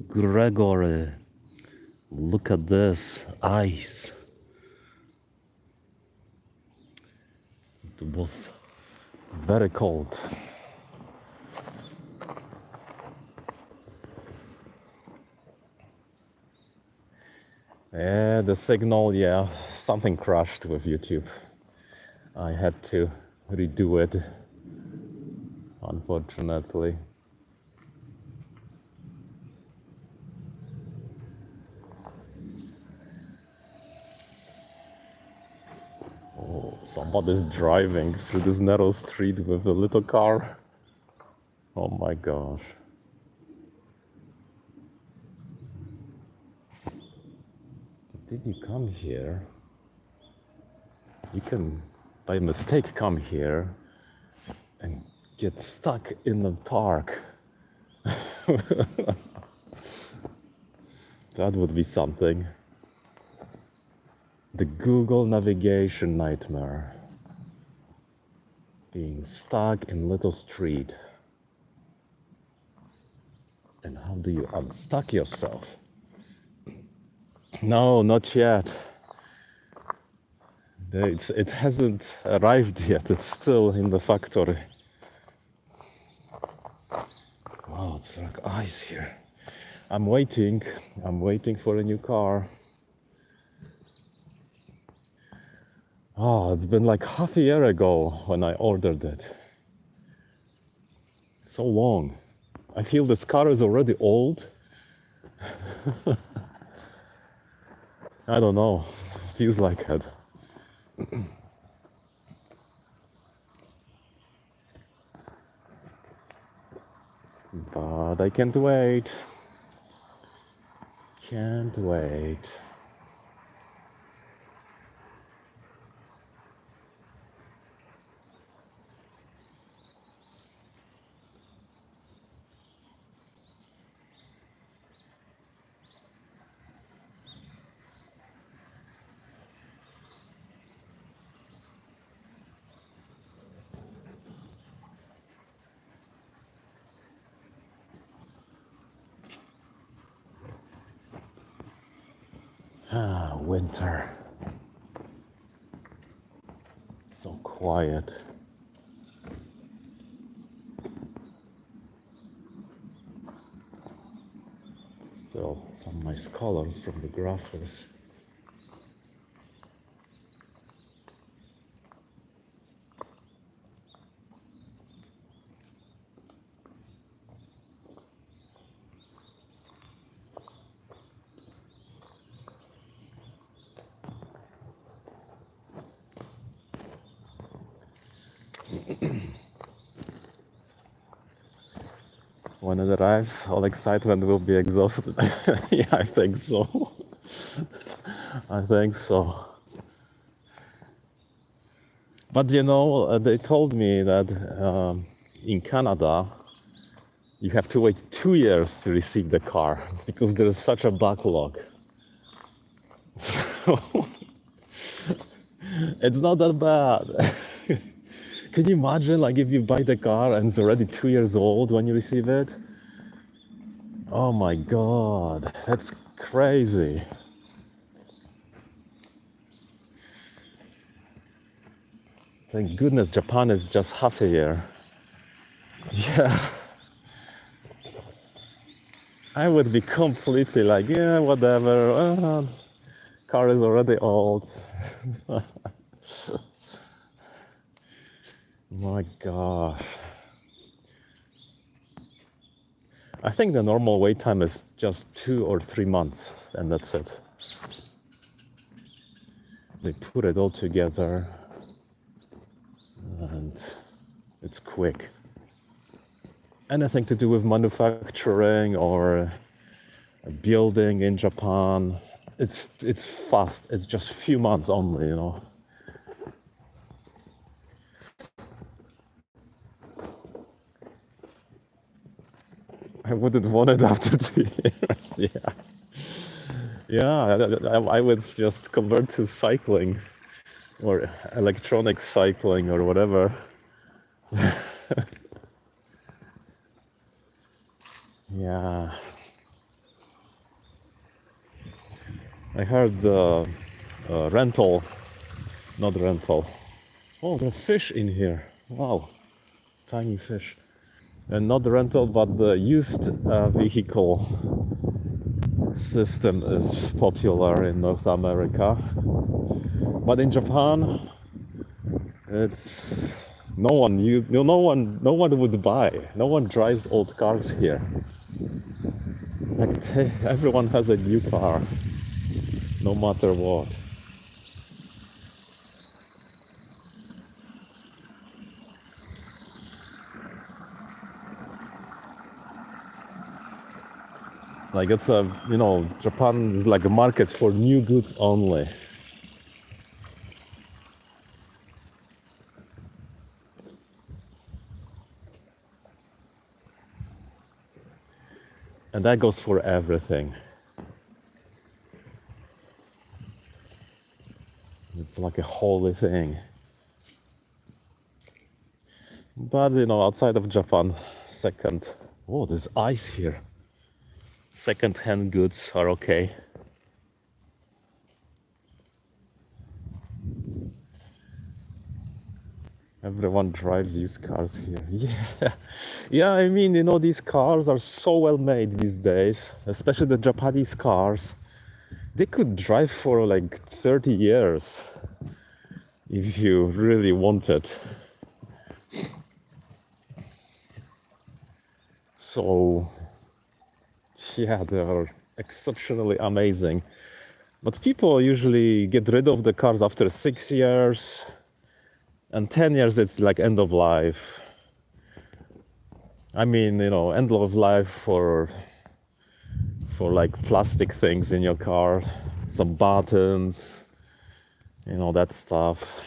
Gregory, look at this ice. It was very cold. Yeah, the signal, yeah, something crashed with YouTube. I had to redo it, unfortunately. Oh, somebody's driving through this narrow street with a little car. Oh my gosh. Did you come here? You can, by mistake, come here and get stuck in the park. That would be something. The Google navigation nightmare. Being stuck in little street. And how do you unstuck yourself? No, not yet. It hasn't arrived yet. It's still in the factory. Wow, it's like ice here. I'm waiting for a new car. Oh, it's been like half a year ago when I ordered it. So long. I feel this car is already old. I don't know. Feels like it. But I can't wait. Can't wait. Ah, winter. So quiet. Still some nice colors from the grasses. When it arrives, all excitement will be exhausted. Yeah, I think so. I think so. But you know, they told me that in Canada, you have to wait 2 years to receive the car because there is such a backlog. So it's not that bad. Can you imagine, like, if you buy the car and it's already 2 years old when you receive it? Oh my God, that's crazy. Thank goodness Japan is just half a year. Yeah, I would be completely like, yeah, whatever. Car is already old. My gosh. I think the normal wait time is just 2 or 3 months, and that's it. They put it all together, and it's quick. Anything to do with manufacturing or building in Japan, it's fast. It's just a few months only, you know. I wouldn't want it after 2 years. Yeah, yeah. I would just convert to cycling or electronic cycling or whatever. Yeah. I heard the rental, not rental. Oh, there are fish in here. Wow, tiny fish. And not the rental, but the used vehicle system is popular in North America. But in Japan, it's no one would buy. No one drives old cars here. Like everyone has a new car, no matter what. Like it's a, Japan is like a market for new goods only. And that goes for everything. It's like a holy thing. But outside of Japan, there's ice here. Second-hand goods are okay. Everyone drives these cars here. Yeah. Yeah, I mean, these cars are so well made these days, especially the Japanese cars. They could drive for like 30 years if you really wanted. So, yeah, they are exceptionally amazing. But people usually get rid of the cars after 6 years, and 10 years it's like end of life. I mean, end of life for like plastic things in your car, some buttons, that stuff.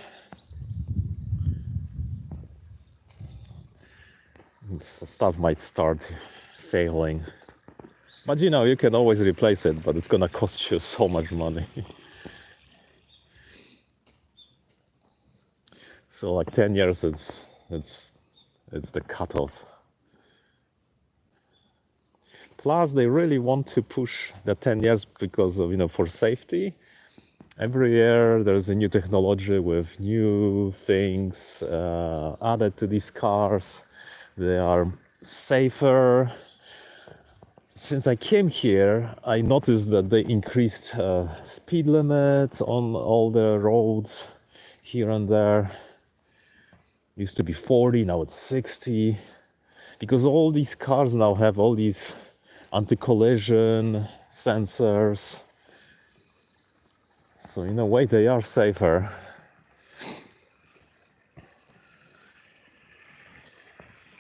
Stuff might start failing. But you can always replace it, but it's gonna cost you so much money. So like 10 years it's the cutoff. Plus they really want to push the 10 years because of for safety. Every year there's a new technology with new things added to these cars. They are safer. Since I came here, I noticed that they increased speed limits on all the roads here and there. Used to be 40, now it's 60. Because all these cars now have all these anti-collision sensors. So in a way they are safer.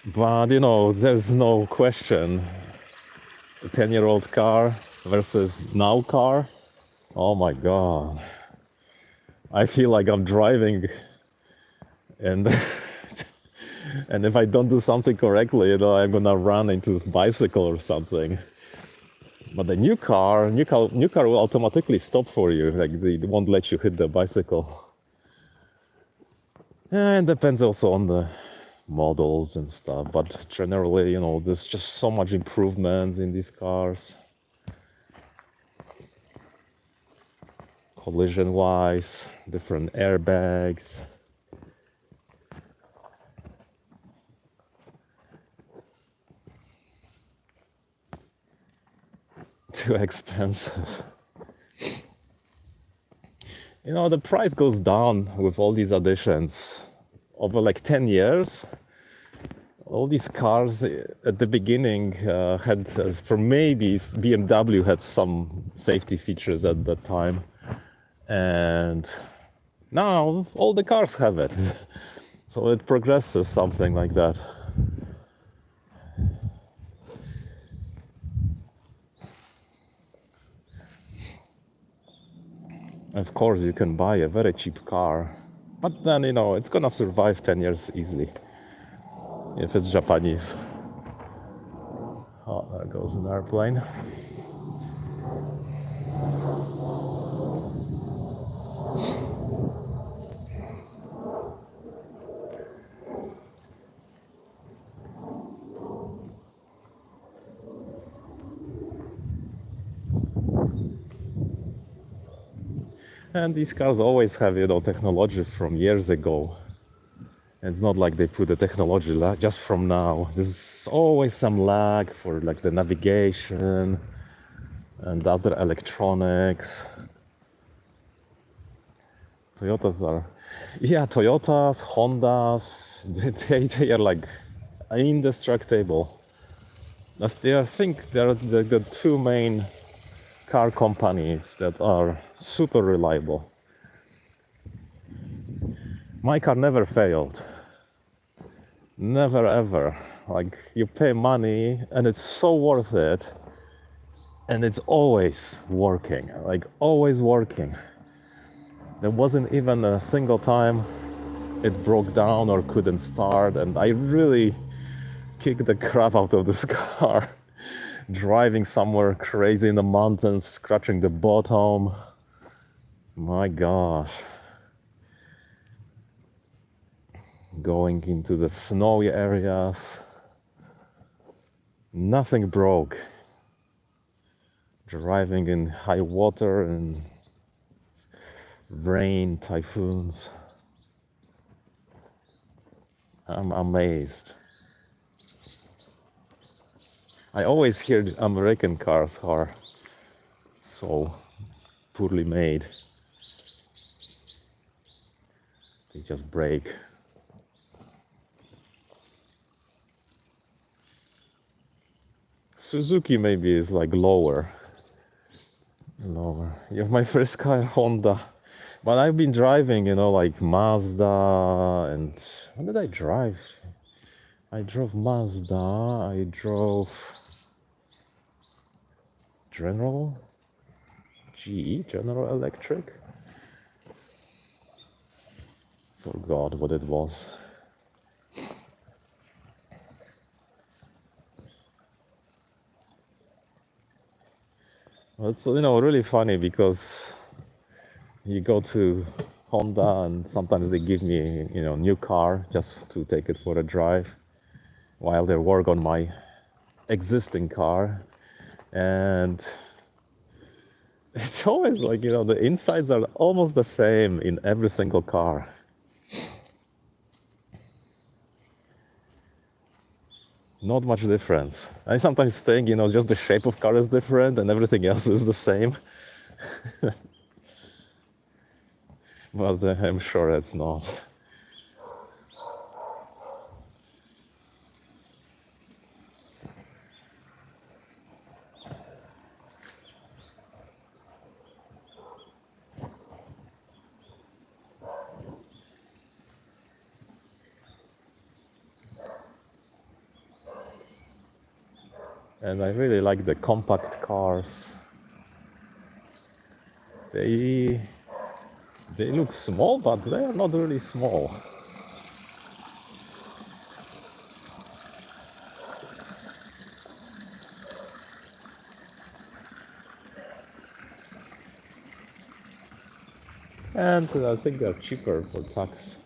But there's no question. A 10-year-old car versus now car. Oh my god. I feel like I'm driving and and if I don't do something correctly, I'm gonna run into this bicycle or something. But the new car will automatically stop for you. Like they won't let you hit the bicycle. And depends also on the models and stuff. But generally, there's just so much improvements in these cars. Collision-wise, different airbags. Too expensive. The price goes down with all these additions. Over like 10 years, all these cars at the beginning had, for maybe BMW had some safety features at that time. And now all the cars have it. So it progresses something like that. Of course, you can buy a very cheap car, but then, it's gonna survive 10 years easily if it's Japanese. Oh, there goes an airplane. And these cars always have, technology from years ago. It's not like they put the technology just from now. There's always some lag for like the navigation and other electronics. Toyotas are, yeah, Toyotas, Hondas, they are like indestructible. I think they're the two main car companies that are super reliable. My car never failed. Never ever. Like you pay money and it's so worth it and it's always working. Like always working. There wasn't even a single time it broke down or couldn't start, and I really kicked the crap out of this car. Driving somewhere crazy in the mountains, scratching the bottom. My gosh. Going into the snowy areas. Nothing broke. Driving in high water and rain, typhoons. I'm amazed. I always hear American cars are so poorly made. They just break. Suzuki maybe is like lower. You have my first car, Honda. But I've been driving, like Mazda and what did I drive? I drove Mazda, I drove General General Electric. Forgot what it was. Well, it's really funny because you go to Honda and sometimes they give me new car just to take it for a drive while they work on my existing car, and it's always like the insides are almost the same in every single car. Not much difference. I sometimes think just the shape of car is different and everything else is the same. But I'm sure it's not. And I really like the compact cars. They look small, but they are not really small. And I think they're cheaper for tax.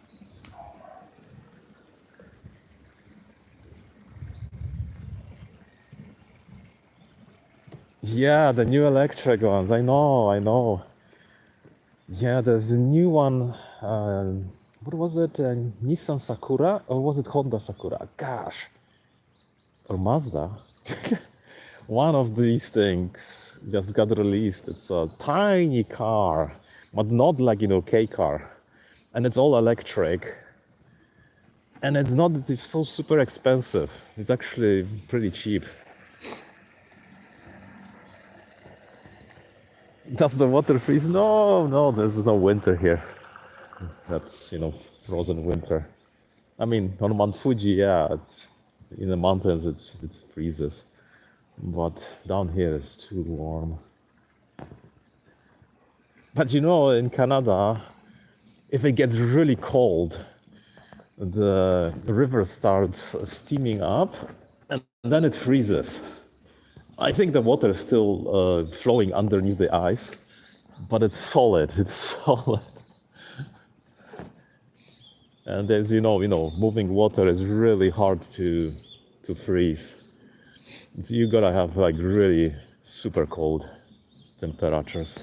Yeah, the new electric ones. I know. Yeah, there's a new one. What was it? Nissan Sakura? Or was it Honda Sakura? Gosh. Or Mazda? One of these things just got released. It's a tiny car, but not like, K car. And it's all electric. And it's not so super expensive. It's actually pretty cheap. Does the water freeze? No, there's no winter here. That's, frozen winter. I mean, on Mount Fuji, yeah, it's in the mountains, it freezes. But down here it's too warm. But in Canada, if it gets really cold, the river starts steaming up and then it freezes. I think the water is still flowing underneath the ice, but it's solid. It's solid. And as moving water is really hard to freeze. So you gotta have like really super cold temperatures.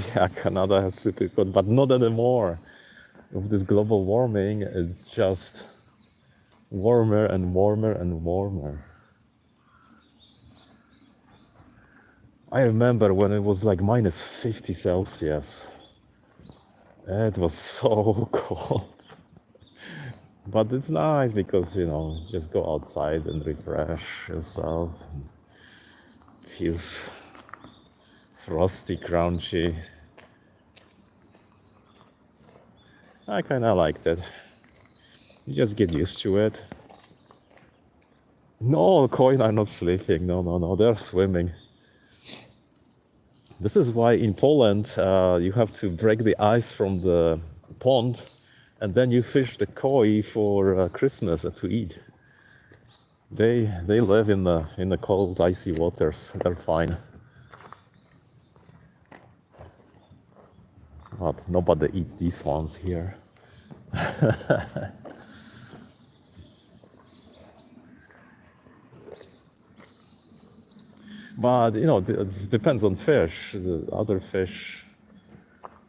Yeah, Canada has super cold, but not anymore. With this global warming, it's just warmer and warmer and warmer. I remember when it was like minus 50 Celsius. It was so cold. But it's nice because, just go outside and refresh yourself. It feels frosty, crunchy. I kind of liked it. You just get used to it. No, koi are not sleeping. No, no, no. They're swimming. This is why in Poland you have to break the ice from the pond, and then you fish the koi for Christmas to eat. They live in the cold, icy waters. They're fine, but nobody eats these ones here. But it depends on fish. The other fish,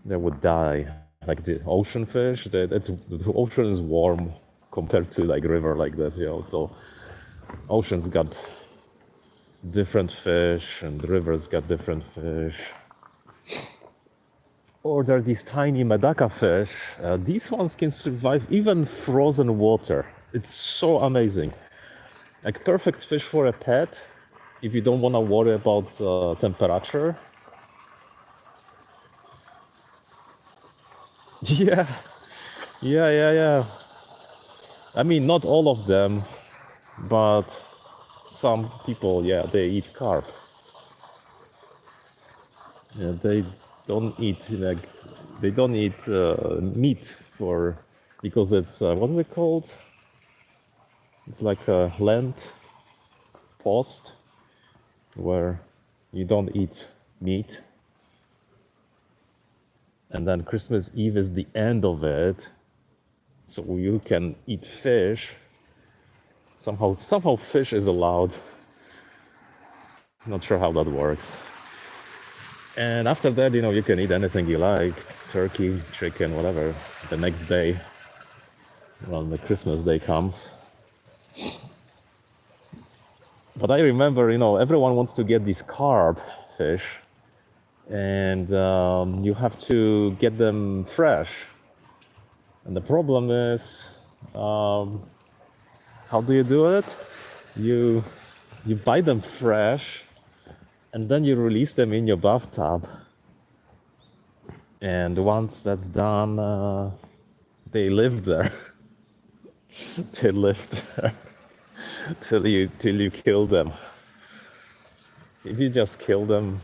they would die. Like the ocean fish, the ocean is warm compared to like river like this, So oceans got different fish, and rivers got different fish. Or there are these tiny medaka fish. These ones can survive even frozen water. It's so amazing. Like perfect fish for a pet if you don't want to worry about temperature. Yeah, yeah. I mean, not all of them, but some people, yeah, they eat carp. Yeah, they don't eat they don't eat meat because it's what is it called? It's like a Lent post where you don't eat meat, and then Christmas Eve is the end of it, so you can eat fish. Somehow fish is allowed. Not sure how that works. And after that, you can eat anything you like, turkey, chicken, whatever. The next day, when the Christmas day comes. But I remember, everyone wants to get these carp fish, and you have to get them fresh. And the problem is, how do you do it? You buy them fresh, and then you release them in your bathtub. And once that's done, they live there. They live there till you kill them. If you just kill them,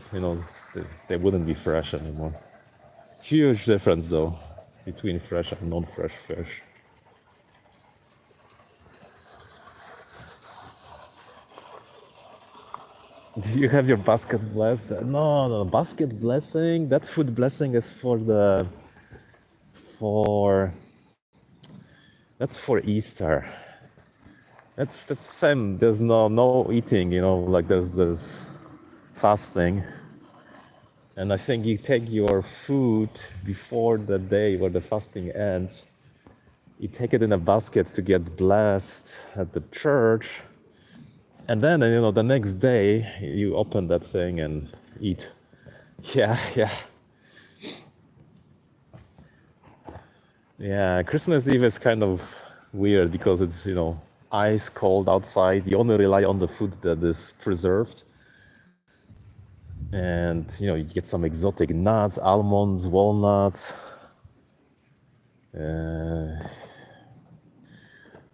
they wouldn't be fresh anymore. Huge difference though between fresh and non-fresh fish. Do you have your basket blessed? No, basket blessing. That food blessing is for that's for Easter. That's same. There's no eating. Like there's fasting, and I think you take your food before the day where the fasting ends. You take it in a basket to get blessed at the church, and then the next day you open that thing and eat. Yeah. Yeah, Christmas Eve is kind of weird because it's, ice cold outside. You only rely on the food that is preserved. And, you get some exotic nuts, almonds, walnuts.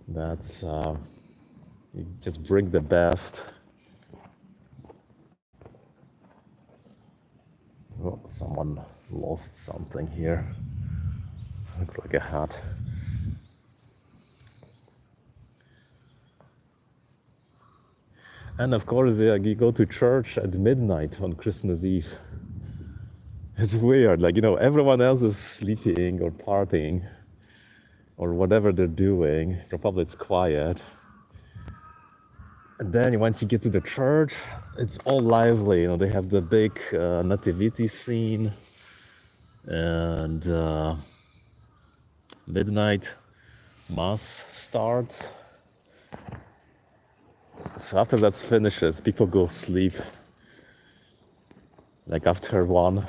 That's, you just bring the best. Oh, someone lost something here. Looks like a hat. And of course, you go to church at midnight on Christmas Eve. It's weird, like, everyone else is sleeping or partying or whatever they're doing. Probably it's quiet. And then once you get to the church, it's all lively. They have the big nativity scene. and midnight mass starts. So after that finishes, people go sleep like after 1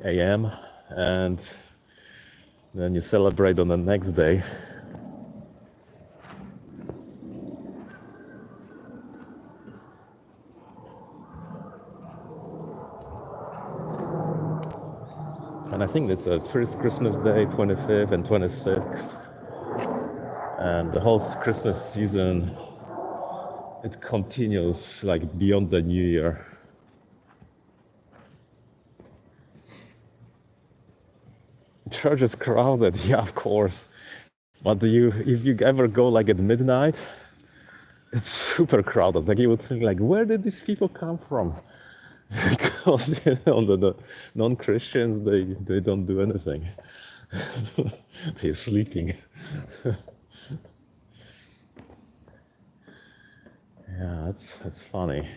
a.m. and then you celebrate on the next day. And I think it's a first Christmas day, 25th and 26th. And the whole Christmas season, it continues like beyond the New Year. Church is crowded, yeah, of course. But if you ever go like at midnight, it's super crowded. Like you would think, like, where did these people come from? Because the non-Christians, they don't do anything. They're sleeping. Yeah, that's funny.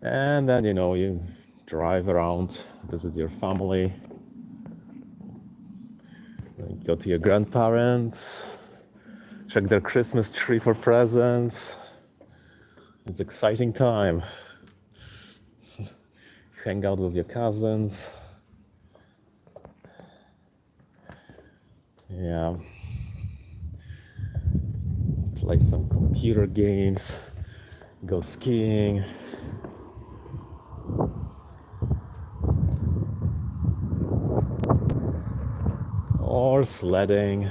And then you drive around, visit your family, go to your grandparents, check their Christmas tree for presents. It's exciting time. Hang out with your cousins. Yeah. Play some computer games. Go skiing. Or sledding.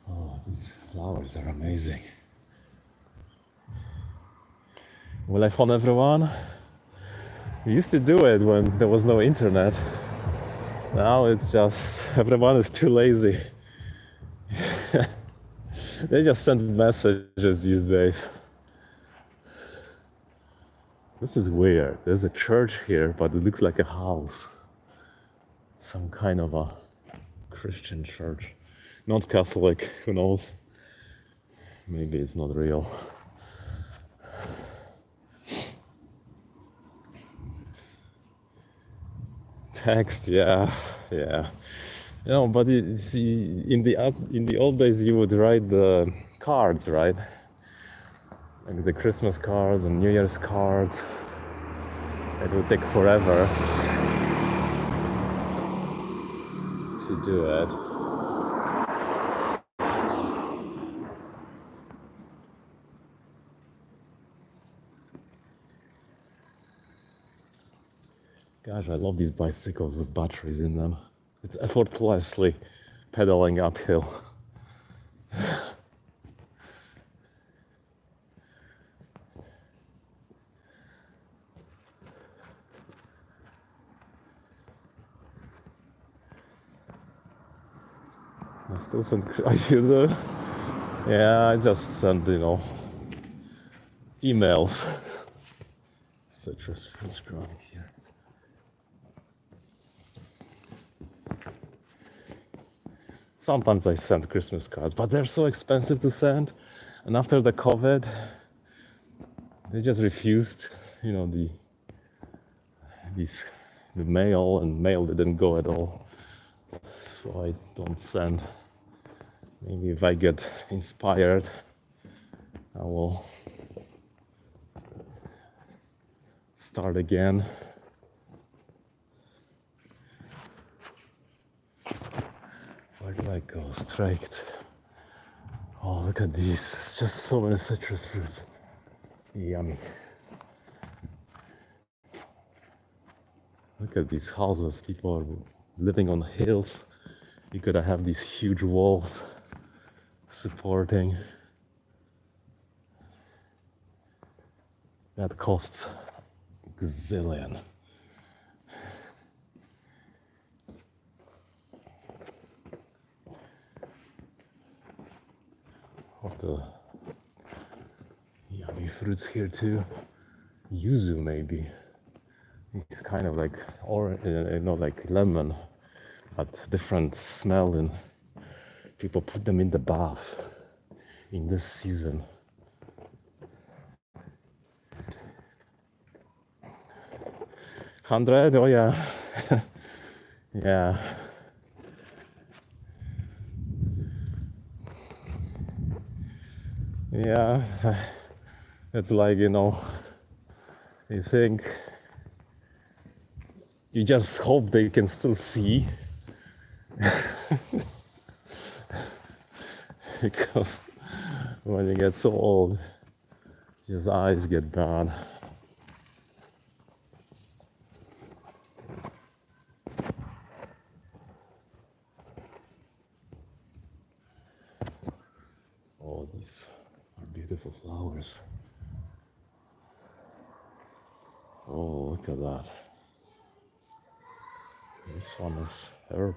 Oh, these flowers are amazing. Will I phone everyone? We used to do it when there was no internet. Now it's just everyone is too lazy. They just send messages these days. This is weird. There's a church here, but it looks like a house. Some kind of a Christian church. Not Catholic, who knows? Maybe it's not real. Text, yeah. But in the old days, you would write the cards, right? Like the Christmas cards and New Year's cards. It would take forever to do it. Gosh, I love these bicycles with batteries in them. It's effortlessly pedaling uphill. I still send. You do? Yeah, I just send emails. Citrus fruits growing here. Sometimes I send Christmas cards, but they're so expensive to send. And after the COVID, they just refused, the mail, and mail didn't go at all. So I don't send. Maybe if I get inspired, I will start again. Where do I go? Straight. Oh, look at these. It's just so many citrus fruits. Yummy. Look at these houses. People are living on hills. You gotta have these huge walls supporting. That costs a gazillion. What the yummy fruits here too. Yuzu maybe. It's kind of like, or like lemon, but different smell, and people put them in the bath in this season. 100? Oh yeah. Yeah. Yeah. It's like, you think, you just hope they can still see because when you get so old, your eyes get bad. Oh, these are beautiful flowers. Oh, look at that. This one is herb.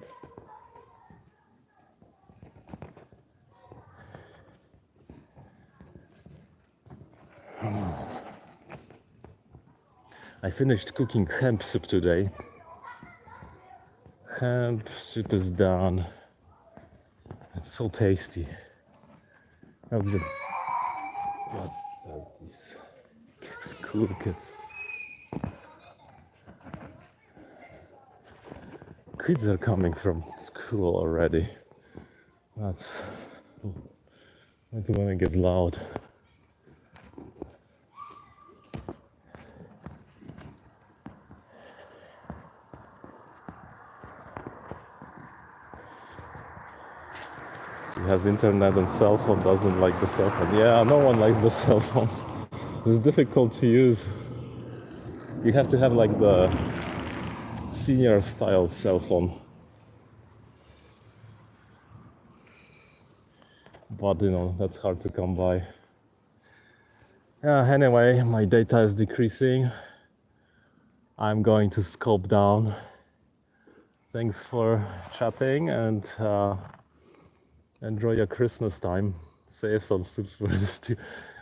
I finished cooking hemp soup today. Hemp soup is done. It's so tasty. I'll just what are these cool kids? Kids are coming from school already. That's I don't want to get loud. He has internet and cell phone, doesn't like the cell phone. Yeah, no one likes the cell phones. It's difficult to use. You have to have like the senior style cell phone. But that's hard to come by. Yeah, anyway, my data is decreasing. I'm going to scope down. Thanks for chatting, and enjoy your Christmas time. Save some soups for this too.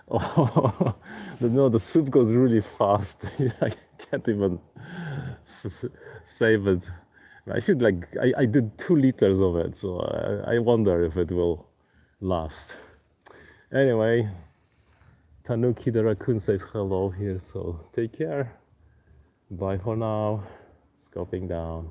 Oh, no, the soup goes really fast. I can't even save it. I should I did 2 liters of it, so I wonder if it will last. Anyway, Tanuki the raccoon says hello here, so take care. Bye for now. Scoping down.